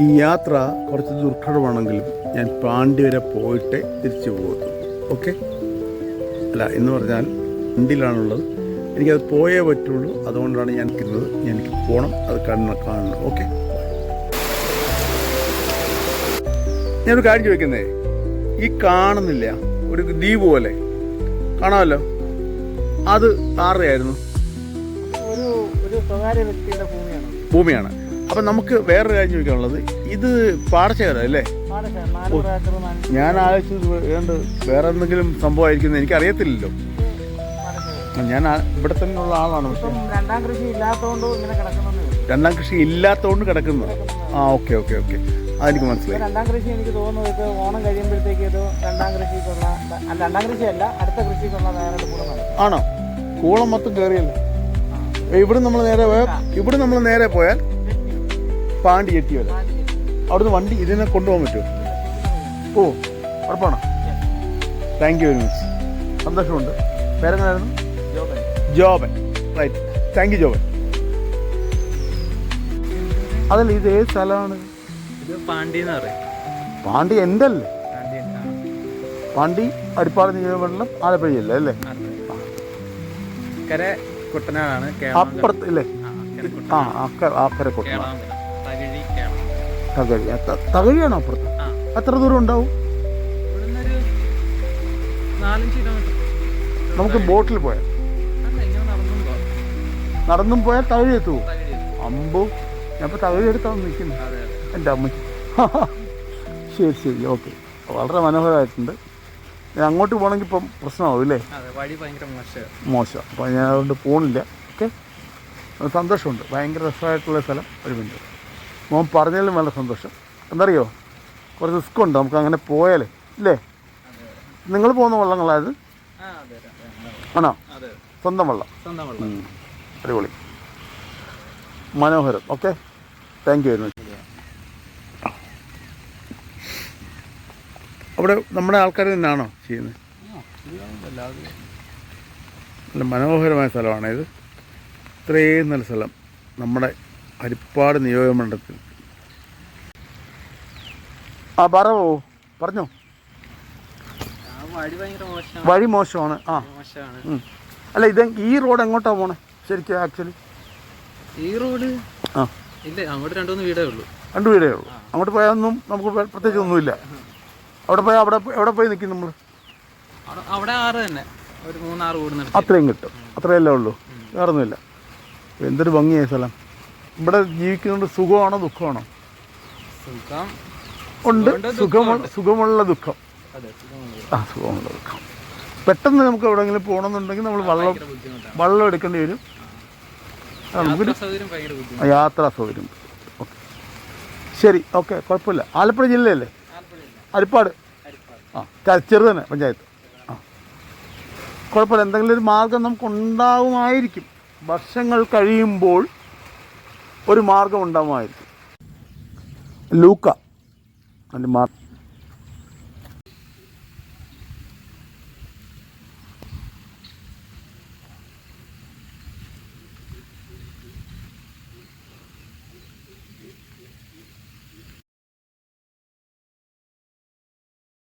ഈ യാത്ര കുറച്ച് ദുർഘടമാണെങ്കിലും ഞാൻ പാണ്ടി വരെ പോയിട്ടേ തിരിച്ചു പോകത്തുള്ളൂ. ഓക്കെ, അല്ല എന്ന് പറഞ്ഞാൽ വണ്ടിയിലാണുള്ളത്, എനിക്കത് പോയേ പറ്റുള്ളൂ. അതുകൊണ്ടാണ് ഞാൻ നിൽക്കുന്നത്. എനിക്ക് പോകണം, അത് കാണണം. ഓക്കെ, ഞാനൊരു കാര്യം ചോദിക്കുന്നേ, ഈ കാണുന്നില്ല ഒരു ദ്വീപ് പോലെ കാണാമല്ലോ, അത് ആരുടെയായിരുന്നു? ഒരു സ്വകാര്യ വ്യക്തിയുടെ ഭൂമിയാണ്. അപ്പം നമുക്ക് വേറൊരു കാര്യം ചോദിക്കാനുള്ളത്, ഇത് പാടശേഖരം അല്ലേ? ഞാൻ ആലോചിച്ചത് വേറെ എന്തെങ്കിലും സംഭവമായിരിക്കും, എനിക്കറിയത്തില്ലല്ലോ. ഞാൻ ഇവിടെ തന്നെയുള്ള ആളാണ്. പക്ഷേ രണ്ടാം കൃഷി ഇല്ലാത്തതുകൊണ്ട് കിടക്കുന്നത്. ആ, ഓക്കെ, അതെനിക്ക് മനസ്സിലായി. രണ്ടാം കൃഷി എനിക്ക് തോന്നുന്നു ഇത് ഓണം കഴിയുമ്പോഴത്തേക്ക് ഇത് രണ്ടാം കൃഷിയല്ല അടുത്ത കൃഷിക്കുള്ള തയ്യാറെടുപ്പുകളാണ്. ആണോ? കൂളം മൊത്തം കയറിയല്ലോ. ഇവിടെ നമ്മൾ നേരെ പോയാൽ പാണ്ടി എത്തി വരാം. അവിടുന്ന് വണ്ടി ഇതിനെ കൊണ്ടുപോകാൻ പറ്റുമോ? ഓ, ഉറപ്പാണോ? താങ്ക് യു വെരി മച്ച്, സന്തോഷമുണ്ട്. പേരെങ്ങനായിരുന്നു? Joban. Right, thank you Joban. അതല്ല, ഇത് ഏത് സ്ഥലമാണ്? പാണ്ടി എൻ്റെ അല്ലേ? പാണ്ടി അരിപ്പാട് നിയോജകമണ്ഡലം ആലപ്പുഴ ജില്ല അല്ലേ? കുട്ടനാടാണ് അപ്പുറത്ത് അല്ലേ? അക്കരെ കുട്ടനാട്. തകഴിയാണോ അപ്പുറത്ത്? എത്ര ദൂരം ഉണ്ടാവും? നമുക്ക് ബോട്ടിൽ പോയാൽ, നടന്നും പോയാൽ തകഴി എത്തുമോ? അമ്പോ, ഞാൻ ഇപ്പോൾ തകഴി എടുത്താണ് നിൽക്കുന്നത് എൻ്റെ അമ്മയ്ക്ക്. ശരി, ഓക്കെ, വളരെ മനോഹരമായിട്ടുണ്ട്. ഞാൻ അങ്ങോട്ട് പോകണമെങ്കിൽ ഇപ്പം പ്രശ്നമാവും അല്ലേ? മോശം. അപ്പോൾ ഞാൻ അതുകൊണ്ട് പോകണില്ല. ഓക്കെ, സന്തോഷമുണ്ട്. ഭയങ്കര രസമായിട്ടുള്ള സ്ഥലം. ഒരു മിനിറ്റ്, മോൻ പറഞ്ഞാലും വളരെ സന്തോഷം. എന്തറിയോ, കുറച്ച് റിസ്ക് ഉണ്ട് നമുക്ക് അങ്ങനെ പോയാലേ ഇല്ലേ? നിങ്ങൾ പോകുന്ന വള്ളങ്ങളായത് ആണോ? സ്വന്തം വള്ളം. അടിപൊളി, മനോഹരം. Okay, thank you very much. അവിടെ നമ്മുടെ ആൾക്കാർ തന്നെയാണോ ചെയ്യുന്നത്? നല്ല മനോഹരമായ സ്ഥലമാണ് ഇത്. ഇത്രയും നല്ല സ്ഥലം നമ്മുടെ ഹരിപ്പാട് നിയോജകമണ്ഡലത്തിൽ. പറഞ്ഞോ. വഴി മോശമാണ്. അല്ല, ഈ റോഡ് എങ്ങോട്ടാണ് പോണേ ശരിക്കും? ആക്ച്വലി ഈ റോഡ് അങ്ങോട്ട് രണ്ട് വീടേ ഉള്ളൂ. അങ്ങോട്ട് പോയാലൊന്നും നമുക്ക് പ്രത്യേകിച്ച് ഒന്നുമില്ല. അവിടെ പോയാൽ എവിടെ പോയി നിൽക്കും നമ്മൾ? അവിടെ ആറ് തന്നെ, ഒരു 3-6 വീട് അത്രയും കിട്ടും. അത്രയല്ലേ ഉള്ളൂ, വേറൊന്നുമില്ല. എന്തൊരു ഭംഗിയായ സ്ഥലം. ഇവിടെ ജീവിക്കുന്നുണ്ട്. സുഖമാണോ ദുഃഖമാണോ? ഉണ്ട്. സുഖമുള്ള ദുഃഖം. സുഖമുള്ള ദുഃഖം. പെട്ടെന്ന് നമുക്ക് എവിടെയെങ്കിലും പോകണമെന്നുണ്ടെങ്കിൽ നമ്മൾ വള്ളം എടുക്കേണ്ടി വരും. നമുക്കൊരു യാത്രാ സൗകര്യം. ഓക്കെ, ശരി, ഓക്കെ, കുഴപ്പമില്ല. ആലപ്പുഴ ജില്ലയല്ലേ? ഹരിപ്പാട്. ചെറു തന്നെ പഞ്ചായത്ത്. കുഴപ്പമില്ല. എന്തെങ്കിലും ഒരു മാർഗം നമുക്ക് ഉണ്ടാവുമായിരിക്കും. വർഷങ്ങൾ കഴിയുമ്പോൾ ഒരു മാർഗം ഉണ്ടാവുമായിരിക്കും. ലൂക്ക അതിൻ്റെ